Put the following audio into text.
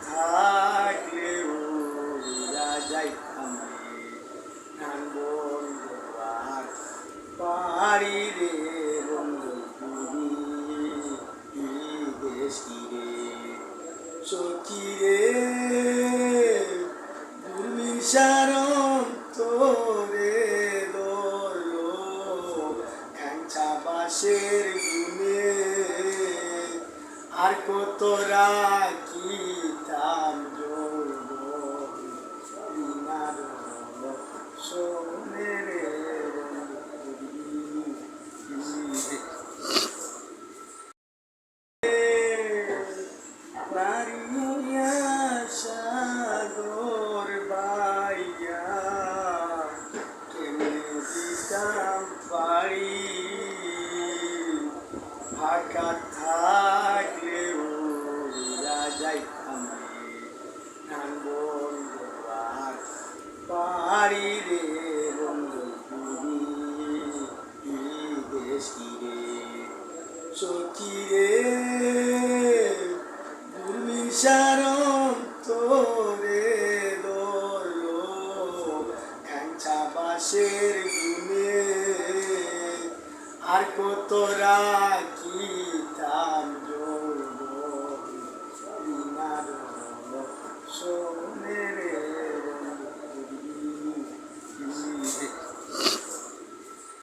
থাকলেও উড়া যাইতাম রে নান বন্ধু আর পারি রে বন্ধু বিদেশি রে সখী রে দুর্মিশারণ তোরে দলো খ্যাংচা বাসের গুনে আর কত রাখিতাম যৌবন বিনার সোনে রে পারিয়া সাগর বাইয়া কেনে দিতাম পারি ফাঁকা থাকলেও উড়া যাইতাম রে নান বন্ধু আর পারি রে বন্ধু বিদেশি রে সখী রে দুর্মিশারণ তোরে দলো খ্যাংচা বাসের গুনে আর কত রাখিতাম যৌবন বিনার সোনে রে